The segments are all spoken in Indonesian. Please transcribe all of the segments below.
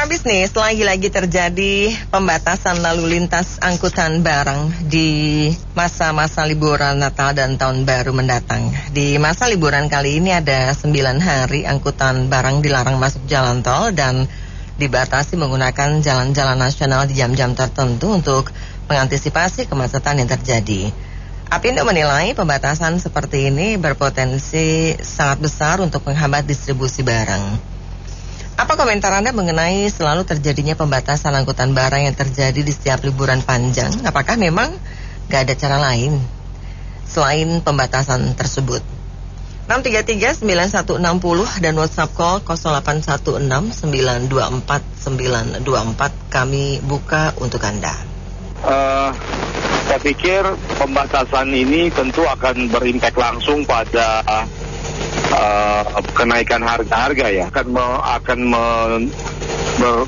Mitra bisnis, lagi-lagi terjadi pembatasan lalu lintas angkutan barang di masa-masa liburan Natal dan Tahun Baru mendatang. Di masa liburan kali ini ada 9 hari angkutan barang dilarang masuk jalan tol dan dibatasi menggunakan jalan-jalan nasional di jam-jam tertentu untuk mengantisipasi kemacetan yang terjadi. Apindo menilai pembatasan seperti ini berpotensi sangat besar untuk menghambat distribusi barang. Apa komentar Anda mengenai selalu terjadinya pembatasan angkutan barang yang terjadi di setiap liburan panjang? Apakah memang gak ada cara lain selain pembatasan tersebut? 633-9160 dan WhatsApp call 0816-924-924 kami buka untuk Anda. Saya pikir pembatasan ini tentu akan berimpak langsung pada kenaikan harga-harga ya,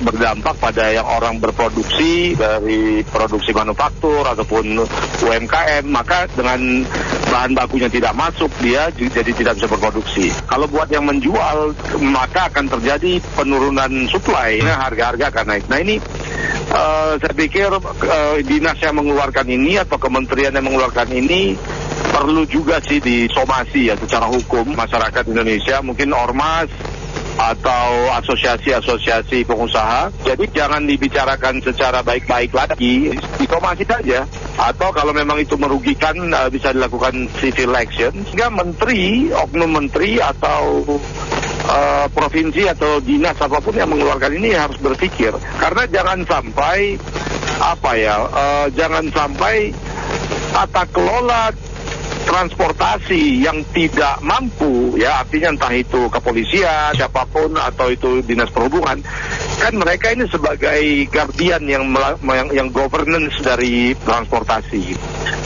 berdampak pada yang orang berproduksi dari produksi manufaktur ataupun UMKM, maka dengan bahan bakunya tidak masuk dia jadi tidak bisa berproduksi. Kalau buat yang menjual maka akan terjadi penurunan supply, harga-harga akan naik. Nah ini saya pikir dinas yang mengeluarkan ini atau kementerian yang mengeluarkan ini perlu juga sih disomasi ya secara hukum masyarakat Indonesia, mungkin ormas atau asosiasi-asosiasi pengusaha. Jadi jangan dibicarakan secara baik-baik lagi, disomasi saja. Atau kalau memang itu merugikan bisa dilakukan civil action. Sehingga menteri, oknum menteri atau provinsi atau dinas apapun yang mengeluarkan ini harus berpikir. Karena jangan sampai jangan sampai tata kelola transportasi yang tidak mampu, ya artinya entah itu kepolisian, siapapun atau itu dinas perhubungan, kan mereka ini sebagai guardian yang governance dari transportasi.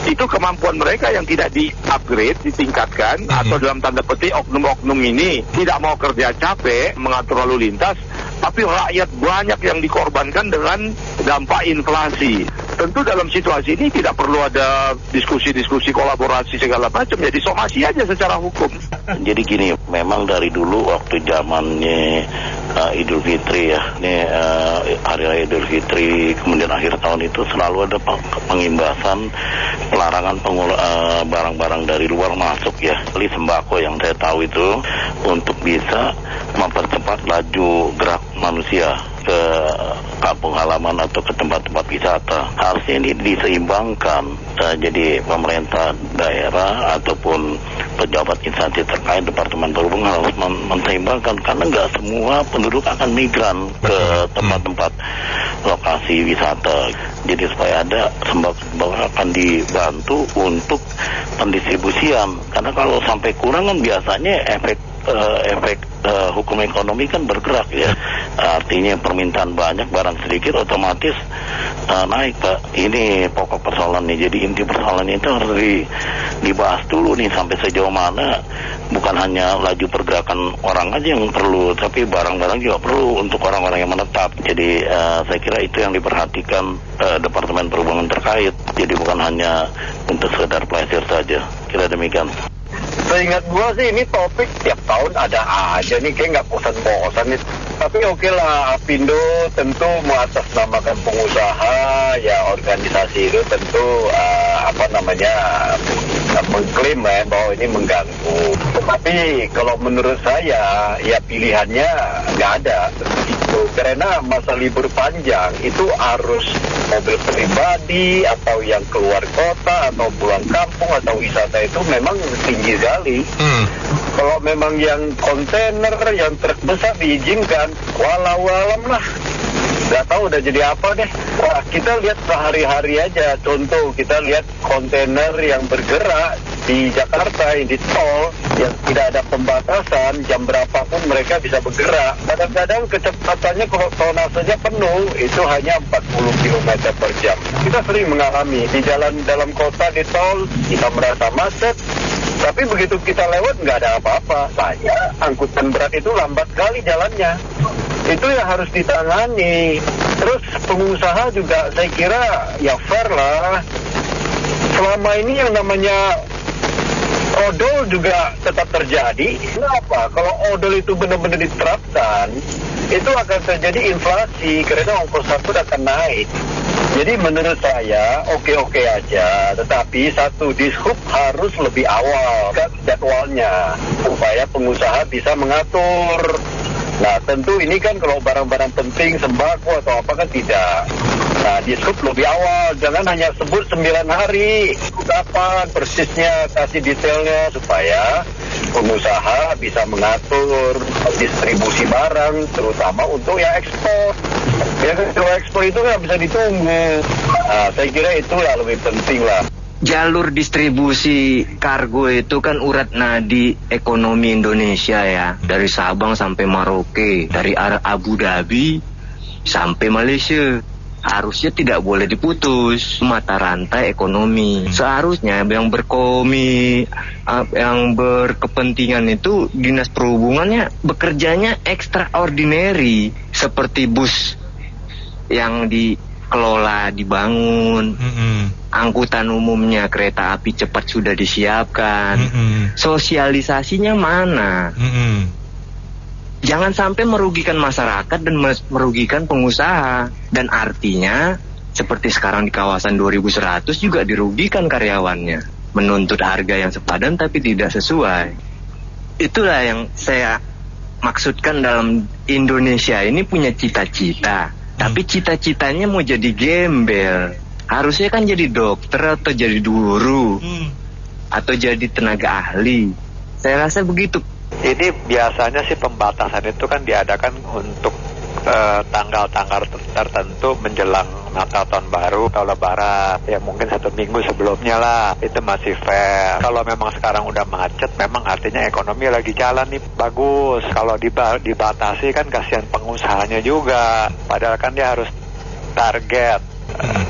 Itu kemampuan mereka yang tidak di-upgrade, ditingkatkan, atau dalam tanda petik oknum-oknum ini tidak mau kerja capek mengatur lalu lintas, tapi rakyat banyak yang dikorbankan dengan dampak inflasi. Tentu dalam situasi ini tidak perlu ada diskusi-diskusi kolaborasi segala macam, jadi somasi aja secara hukum. Jadi gini, memang dari dulu waktu zamannya Idul Fitri ya, ini hari raya Idul Fitri, kemudian akhir tahun itu selalu ada pengimbasan pelarangan barang-barang dari luar masuk ya. Beli sembako yang saya tahu itu untuk bisa mempercepat laju gerak manusia ke kampung halaman atau ke tempat-tempat wisata. Harusnya ini diseimbangkan. Jadi pemerintah daerah ataupun pejabat instansi terkait Departemen Perhubungan harus menseimbangkan, karena nggak semua penduduk akan migran ke tempat-tempat lokasi wisata. Jadi supaya ada sembako akan dibantu untuk pendistribusian. Karena kalau sampai kurang kan biasanya efek hukum ekonomi kan bergerak ya. Artinya permintaan banyak, barang sedikit, otomatis naik, Pak. Ini pokok persoalan nih. Jadi inti persoalan itu harus dibahas dulu nih sampai sejauh mana. Bukan hanya laju pergerakan orang aja yang perlu, tapi barang-barang juga perlu untuk orang-orang yang menetap. Jadi saya kira itu yang diperhatikan Departemen Perhubungan terkait. Jadi bukan hanya untuk sekedar pleasure saja. Kira demikian. Seingat gua sih ini topik tiap tahun ada aja nih, kayak nggak bosan-bosan nih. Tapi oke lah, Apindo tentu mengatasnamakan pengusaha, ya organisasi itu tentu mengklaim bahwa ini mengganggu. Tapi kalau menurut saya ya pilihannya nggak ada. Karena masa libur panjang itu harus mobil pribadi atau yang keluar kota atau pulang kampung atau wisata itu memang tinggi sekali. Kalau memang yang kontainer, yang truk besar diizinkan, walau alam lah. Gak tahu udah jadi apa deh. Wah, kita lihat sehari-hari aja. Contoh, kita lihat kontainer yang bergerak di Jakarta, yang di tol, yang tidak ada pembatasan, jam berapapun mereka bisa bergerak. Kadang-kadang kecepatannya kalau tonasenya penuh, itu hanya 40 km per jam. Kita sering mengalami di jalan dalam kota, di tol, kita merasa macet. Tapi begitu kita lewat nggak ada apa-apa. Saya angkutan berat itu lambat sekali jalannya. Itu yang harus ditangani. Terus pengusaha juga saya kira ya fair lah. Selama ini yang namanya odol juga tetap terjadi. Kenapa? Kalau odol itu benar-benar diterapkan, itu akan terjadi inflasi karena ongkos angkut akan naik. Jadi menurut saya oke-oke aja, tetapi satu, Dishub harus lebih awal kan jadwalnya supaya pengusaha bisa mengatur. Nah tentu ini kan kalau barang-barang penting sembako atau apa kan tidak. Nah Dishub lebih awal, jangan hanya sebut 9 hari, kapan persisnya, kasih detailnya supaya pengusaha bisa mengatur distribusi barang, terutama untuk yang ekspor. Ya kalau ekspor itu kan bisa ditunggu. Nah saya kira itulah lebih penting lah. Jalur distribusi kargo itu kan urat nadi ekonomi Indonesia ya. Dari Sabang sampai Merauke, dari Abu Dhabi sampai Malaysia. Harusnya tidak boleh diputus mata rantai ekonomi. Seharusnya yang yang berkepentingan itu dinas perhubungannya bekerjanya extraordinary, seperti bus yang dikelola, dibangun, angkutan umumnya kereta api cepat sudah disiapkan. Sosialisasinya mana? Jangan sampai merugikan masyarakat dan merugikan pengusaha. Dan artinya seperti sekarang di kawasan 2100 juga dirugikan karyawannya. Menuntut harga yang sepadan tapi tidak sesuai. Itulah yang saya maksudkan dalam Indonesia ini punya cita-cita. Tapi cita-citanya mau jadi gembel. Harusnya kan jadi dokter atau jadi guru. Atau jadi tenaga ahli. Saya rasa begitu. Ini biasanya sih pembatasan itu kan diadakan untuk tanggal-tanggal tertentu menjelang Natal Tahun Baru atau Lebaran. Ya mungkin 1 minggu sebelumnya lah, itu masih fair. Kalau memang sekarang udah macet, memang artinya ekonomi lagi jalan nih, bagus. Kalau dibatasi kan kasihan pengusahanya juga. Padahal kan dia harus target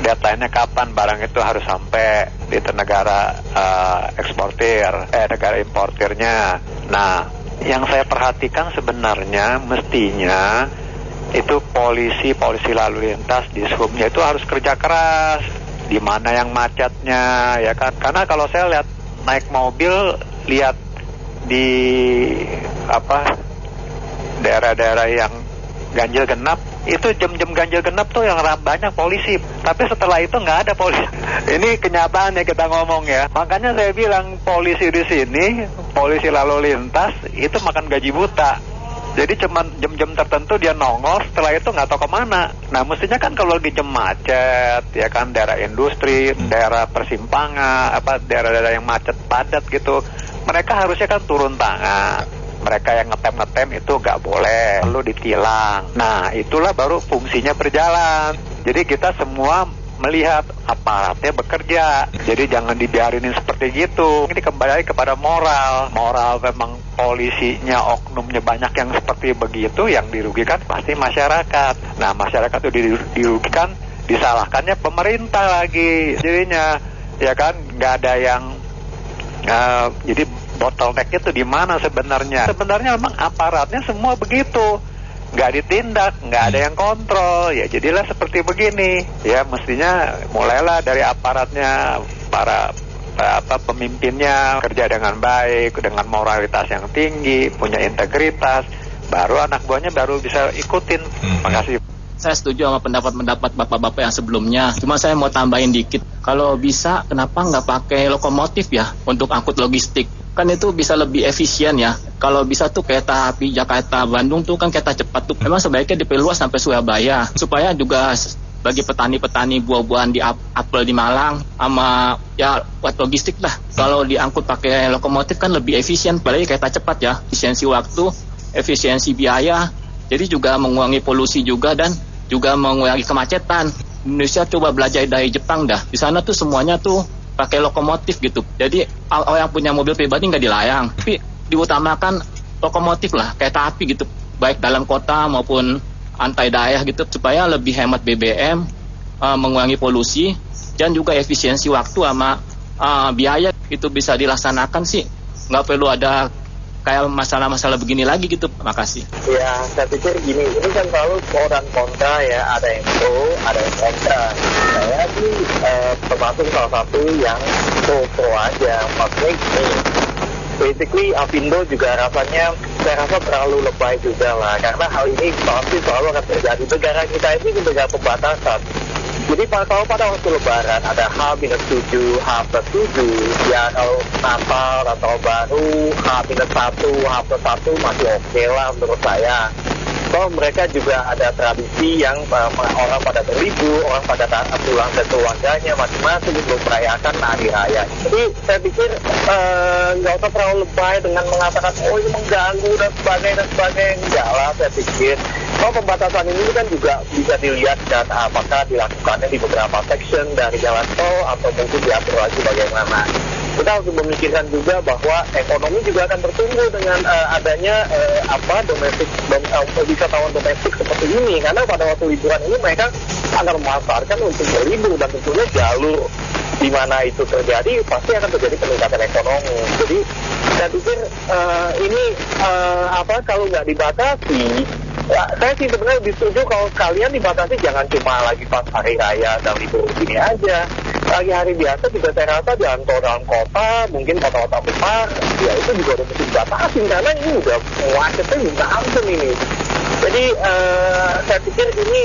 deadline-nya kapan barang itu harus sampai di negara negara importirnya. Nah, yang saya perhatikan sebenarnya mestinya itu polisi lalu lintas di Dishubnya itu harus kerja keras. Di mana yang macetnya, ya kan? Karena kalau saya lihat naik mobil, lihat di daerah-daerah yang ganjil genap, itu jam-jam ganjil genap tuh yang banyak polisi. Tapi setelah itu nggak ada polisi. Ini kenyataan yang kita ngomong ya. Makanya saya bilang polisi di sini, polisi lalu lintas itu makan gaji buta. Jadi cuman jam-jam tertentu dia nongol, setelah itu nggak tahu kemana. Nah mestinya kan kalau di jam macet, ya kan daerah industri, daerah persimpangan, daerah-daerah yang macet padat gitu, mereka harusnya kan turun tangan. Mereka yang ngetem itu nggak boleh, perlu ditilang. Nah itulah baru fungsinya berjalan. Jadi kita semua melihat aparatnya bekerja. Jadi jangan dibiarinin seperti gitu. Ini kembali kepada moral. Moral memang polisinya, oknumnya banyak yang seperti begitu, yang dirugikan pasti masyarakat. Nah masyarakat itu dirugikan, disalahkannya pemerintah lagi. Jadinya ya kan nggak ada yang jadi bottleneck itu di mana sebenarnya? Sebenarnya memang aparatnya semua begitu, nggak ditindak, nggak ada yang kontrol. Ya jadilah seperti begini. Ya mestinya mulailah dari aparatnya, para pemimpinnya kerja dengan baik, dengan moralitas yang tinggi, punya integritas. Baru anak buahnya baru bisa ikutin. Makasih. Saya setuju sama pendapat bapak-bapak yang sebelumnya. Cuma saya mau tambahin dikit. Kalau bisa, kenapa nggak pakai lokomotif ya untuk angkut logistik? Kan itu bisa lebih efisien ya. Kalau bisa tuh kereta api Jakarta-Bandung tuh kan kereta cepat tuh. Memang sebaiknya diperluas sampai Surabaya. Supaya juga bagi petani-petani buah-buahan di apel di Malang sama ya buat logistik lah. Kalau diangkut pakai lokomotif kan lebih efisien. Apalagi kereta cepat ya. Efisiensi waktu, efisiensi biaya. Jadi juga mengurangi polusi juga dan juga mengurangi kemacetan. Indonesia coba belajar dari Jepang dah. Di sana tuh semuanya tuh pakai lokomotif gitu. Jadi orang yang punya mobil pribadi nggak dilarang. Tapi diutamakan lokomotif lah, kereta api gitu. Baik dalam kota maupun antar daerah gitu. Supaya lebih hemat BBM, mengurangi polusi, dan juga efisiensi waktu sama biaya itu bisa dilaksanakan sih. Nggak perlu ada kayak masalah-masalah begini lagi gitu. Makasih. Ya, saya pikir gini, ini kan selalu pro dan kontra ya, ada yang pro, ada yang kontra. Saya sih termasuk salah satu yang pro aja. Maksudnya gini, basically Apindo juga rasanya saya rasa terlalu lebay juga lah, karena hal ini pasti selalu akan terjadi. Negara kita ini negara pembatasan. Jadi kalau pada waktu Lebaran ada H-7, H+7, ya kalau Natal atau baru H-1, H+1 masih oke lah menurut saya. So mereka juga ada tradisi yang orang pada berlibur, orang pada pulang ke keluarganya masing-masing untuk merayakan hari raya. Jadi saya pikir nggak usah terlalu lebay dengan mengatakan oh ini mengganggu dan sebagainya. Enggak lah, saya pikir. Kalau pembatasan ini kan juga bisa dilihat dan apakah dilakukannya di beberapa section dari jalan tol atau mungkin diatur lagi bagaimana. Kita harus memikirkan juga bahwa ekonomi juga akan bertumbuh dengan adanya wisatawan domestik seperti ini, karena pada waktu liburan ini mereka akan memanfaatkan untuk berlibur dan tentunya jalur di mana itu terjadi pasti akan terjadi peningkatan ekonomi. Jadi saya pikir ini kalau nggak dibatasi, ya, saya sih sebenarnya lebih setuju kalau kalian dibatasi jangan cuma lagi pas hari raya dan libur begini aja. Hari-hari biasa juga saya rasa di dalam kota, mungkin kota-kota besar, ya itu juga udah mesti dibatasi karena ini udah macetnya minta ampun ini. Jadi saya pikir ini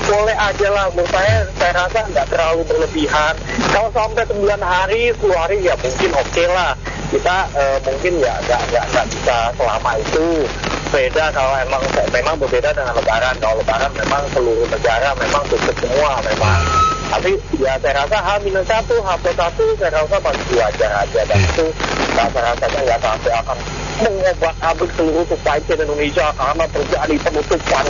boleh aja lah, menurut saya rasa nggak terlalu berlebihan. Kalau sampai 9 hari, 10 hari ya mungkin oke lah. Kita mungkin ya nggak bisa selama itu. Beda kalau memang berbeda dengan Lebaran. Kalau Lebaran memang seluruh negara memang tutup semua memang. Tapi ya saya rasa H-1, H+1 saya rasa masih wajar aja, dan itu rasa-rasanya nggak sampai akan mengobrak-abrik seluruh supply chain Indonesia karena terjadi penutupan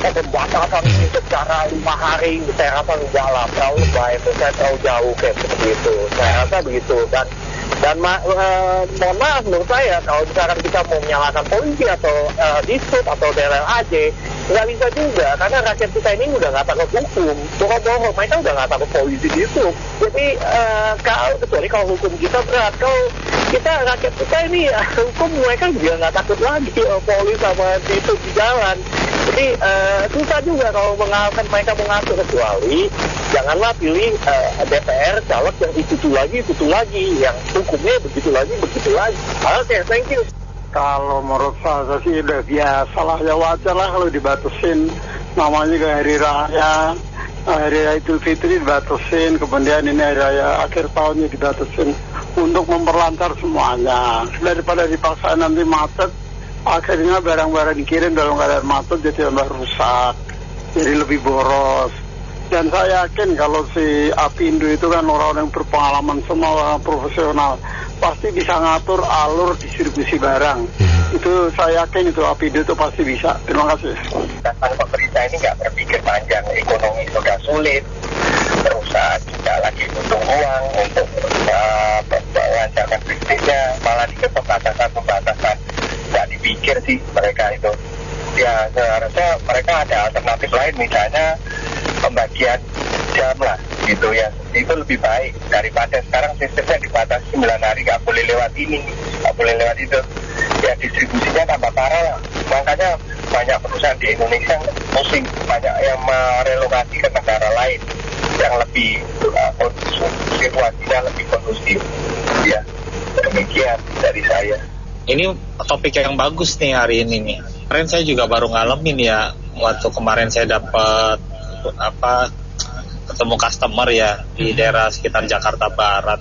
pembatasan ini secara 5 hari. Saya rasa enggak lah, terlalu baik, saya terlalu jauh kayak seperti itu. Saya rasa begitu. Dan mohon maaf menurut saya kalau misalkan kita mau menyalahkan polisi atau dishub atau DLLAJ, nggak bisa juga karena rakyat kita ini udah nggak takut hukum. Bohong-bohong, mereka udah nggak takut polisi dishub. Jadi kecuali kalau hukum kita berat, kalau kita rakyat kita ini hukum mereka juga nggak takut lagi polisi sama dishub di jalan. Jadi susah juga kalau mereka mengatur, kecuali janganlah pilih DPR caleg yang itu lagi, yang hukumnya begitu lagi. Oke, thank you. Kalau menurut saya sih udah biasa lah, ya wajar lah kalau dibatasin. Namanya ke hari raya Idul Fitri dibatasin, kemudian ini hari raya akhir tahunnya dibatasin untuk memperlancar semuanya. Daripada dipaksa nanti macet, akhirnya barang-barang dikirim dalam keadaan macet jadi tambah rusak, jadi lebih boros. Dan saya yakin kalau si Apindo itu kan orang-orang yang berpengalaman, semua orang profesional, pasti bisa ngatur alur distribusi barang. Itu saya yakin itu Apindo itu pasti bisa. Terima kasih. Dan pemerintah ini nggak berpikir panjang, ekonomi sudah sulit, perusahaan juga lagi butuh uang untuk melancarkan bisnisnya, malah dikit pembatasan. Nggak dipikir sih mereka itu. Ya seharusnya mereka ada alternatif lain, misalnya pembagian jam lah gitu ya, itu lebih baik daripada sekarang sistemnya dibatasi 9 hari, nggak boleh lewat ini, nggak boleh lewat itu, ya distribusinya tambah parah lah. Makanya banyak perusahaan di Indonesia pusing, banyak yang merelokasi ke negara lain yang lebih situasinya lebih kondusif. Ya demikian dari saya. Ini topik yang bagus nih hari ini nih. Kemarin saya juga baru ngalamin ya, waktu kemarin saya dapat ketemu customer ya di daerah sekitar Jakarta Barat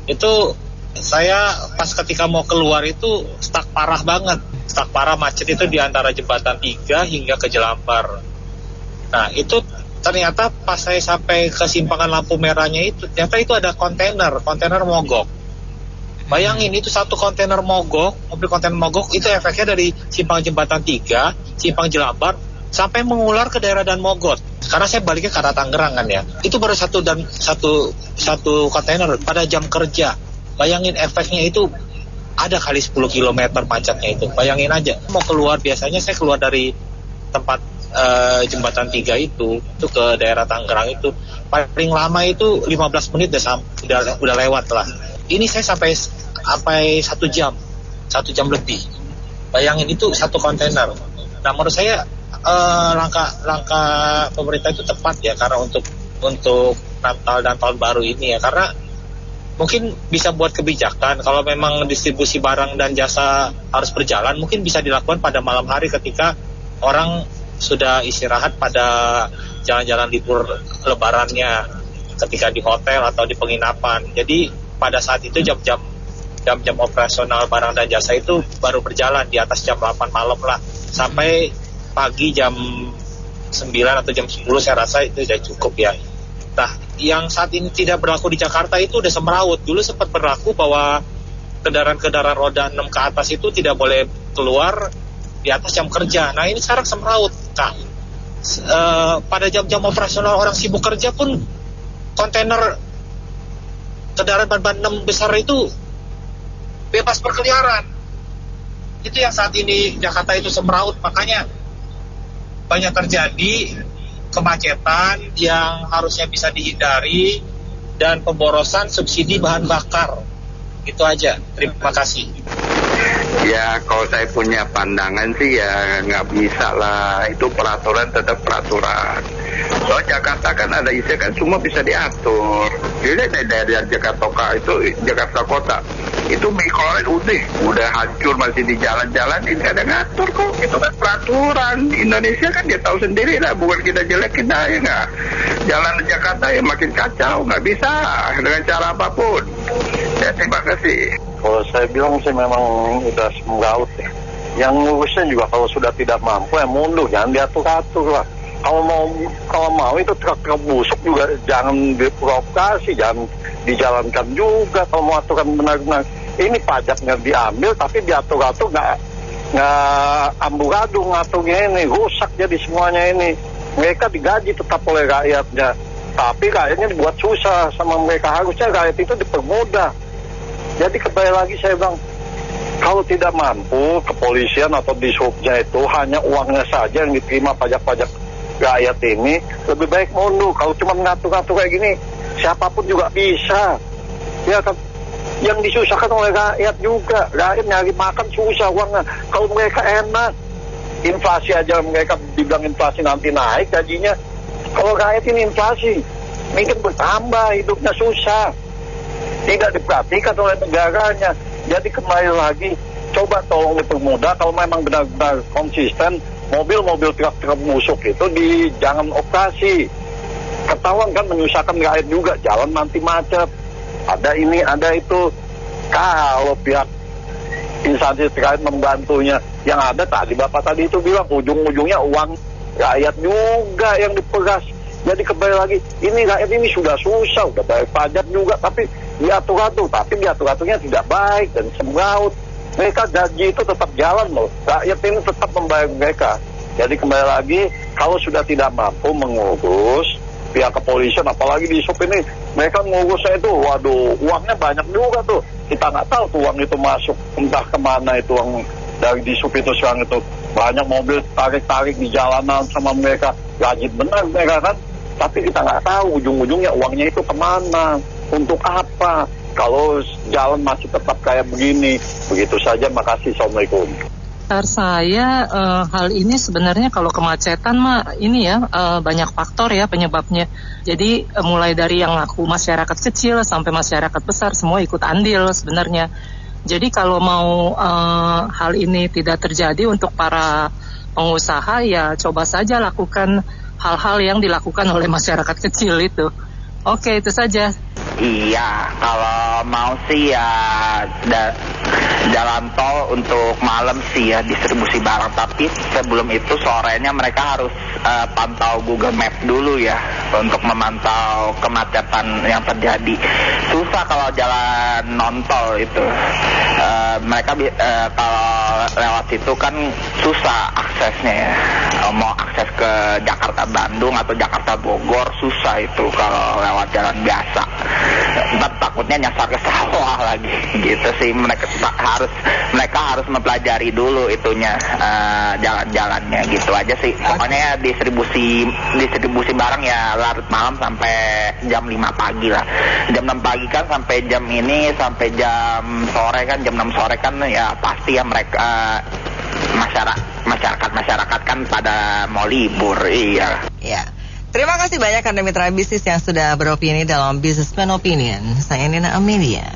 itu saya pas ketika mau keluar itu stuck parah banget, macet itu di antara jembatan 3 hingga ke Jelambar. Nah itu ternyata pas saya sampai ke simpangan lampu merahnya itu ternyata itu ada kontainer mogok. Bayangin itu satu kontainer mogok, mobil kontainer mogok itu efeknya dari simpang jembatan 3, simpang Jelambar sampai mengular ke daerah Dan Mogot. Karena saya baliknya ke arah Tangerang kan ya. Itu baru satu kontainer pada jam kerja. Bayangin efeknya itu ada kali 10 km macetnya itu. Bayangin aja. Mau keluar biasanya saya keluar dari tempat jembatan 3 itu ke daerah Tangerang itu paling lama itu 15 menit udah lewat lah. Ini saya sampai 1 jam lebih. Bayangin itu satu kontainer. Nah menurut saya langkah pemerintah itu tepat ya, karena untuk Natal dan Tahun Baru ini ya, karena mungkin bisa buat kebijakan kalau memang distribusi barang dan jasa harus berjalan, mungkin bisa dilakukan pada malam hari ketika orang sudah istirahat pada jalan-jalan libur lebarannya, ketika di hotel atau di penginapan. Jadi pada saat itu jam-jam operasional barang dan jasa itu baru berjalan di atas jam 8 malam lah, sampai pagi jam 9 atau jam 10 saya rasa itu sudah cukup ya. Nah, yang saat ini tidak berlaku di Jakarta itu udah semeraut. Dulu sempat berlaku bahwa kendaraan-kendaraan roda 6 ke atas itu tidak boleh keluar di atas jam kerja. Nah, ini sekarang semeraut, Kak. Pada jam-jam operasional orang sibuk kerja pun kontainer kendaraan ban 6 besar itu bebas berkeliaran. Itu yang saat ini Jakarta itu semeraut, makanya banyak terjadi kemacetan yang harusnya bisa dihindari dan pemborosan subsidi bahan bakar. Itu aja. Terima kasih. Ya, kalau saya punya pandangan sih ya nggak bisa lah. Itu peraturan tetap peraturan. Soal Jakarta kan ada isu kan semua bisa diatur. Jadi dari Jakarta Kota itu mikrolet udah hancur masih di jalan-jalan, ini ada ngatur kok. Itu kan peraturan. Indonesia kan dia tahu sendiri lah, bukan kita jelekin dah ya nggak. Jalan Jakarta ya makin kacau, nggak bisa dengan cara apapun. Ya, terima kasih. Kalau saya bilang sih memang udah semeraut ya. Yang ngurusnya juga kalau sudah tidak mampu ya mundur, jangan diatur-atur lah. Kalau mau itu truk-truk busuk juga jangan diprovokasi, jangan dijalankan juga. Kalau mau aturan benar-benar ini pajaknya diambil tapi diatur-atur nggak amburadul ngaturnya, ini rusak jadi semuanya ini. Mereka digaji tetap oleh rakyatnya, tapi rakyatnya dibuat susah sama mereka. Harusnya rakyat itu dipermudah. Jadi kembali lagi saya bilang, kalau tidak mampu kepolisian atau dishubnya itu hanya uangnya saja yang diterima pajak-pajak rakyat ini, lebih baik mundur. Kalau cuma ngatur-ngatur kayak gini, siapapun juga bisa. Ya kan, yang disusahkan oleh rakyat juga. Rakyat nyari makan susah uangnya. Kalau mereka enak, inflasi aja mereka dibilang inflasi nanti naik gajinya. Kalau rakyat ini inflasi, mungkin bertambah, hidupnya susah. Tidak diperhatikan oleh negaranya. Jadi kembali lagi, coba tolong dipermudah. Kalau memang benar-benar konsisten, mobil-mobil truk-truk busuk itu jangan operasi. Ketahuan kan menyusahkan rakyat juga, jalan nanti macet. Ada ini, ada itu. Kalau pihak instansi terkait membantunya, yang ada tadi Bapak tadi itu bilang ujung-ujungnya uang rakyat juga yang diperas. Jadi kembali lagi, ini rakyat ini sudah susah, udah bayar pajak juga, tapi diatur-atur, tapi diatur-aturnya tidak baik dan semeraut. Mereka gaji itu tetap jalan loh, rakyat ini tetap membayar mereka. Jadi kembali lagi, kalau sudah tidak mampu mengurus, pihak kepolisian, apalagi di sub ini, mereka ngurusnya itu, waduh, uangnya banyak juga tuh. Kita nggak tahu tuh uang itu masuk entah kemana itu uang dari di sub itu sekarang itu. Banyak mobil tarik-tarik di jalanan sama mereka, rajin benar mereka kan. Tapi kita nggak tahu ujung-ujungnya uangnya itu kemana, untuk apa. Kalau jalan masih tetap kayak begini, begitu saja. Makasih, Assalamualaikum. Saya hal ini sebenarnya kalau kemacetan mah ini ya banyak faktor ya penyebabnya. Jadi mulai dari yang ngaku masyarakat kecil sampai masyarakat besar semua ikut andil sebenarnya. Jadi kalau mau hal ini tidak terjadi untuk para pengusaha ya coba saja lakukan hal-hal yang dilakukan oleh masyarakat kecil itu. Oke, itu saja. Iya, kalau mau sih ya jalan tol untuk malam sih ya distribusi barang. Tapi sebelum itu sorenya mereka harus pantau Google Map dulu ya untuk memantau kemacetan yang terjadi. Susah kalau jalan non-tol itu. Mereka kalau lewat situ kan susah aksesnya ya. Mau akses ke Jakarta Bandung atau Jakarta Bogor susah itu kalau lewat jalan biasa. Ntar takutnya nyasar ke sawah lagi gitu sih. Mereka harus mempelajari dulu itunya jalan-jalannya gitu aja sih. Pokoknya distribusi barang ya larut malam sampai jam 5 pagi lah. Jam 6 pagi kan sampai jam ini sampai jam sore kan, jam 6 sore kan ya pasti ya mereka masyarakat kan pada mau libur. Iya. Ya. Terima kasih banyak Anda mitra bisnis yang sudah beropini dalam Businessman Opinion. Saya Nina Amelia.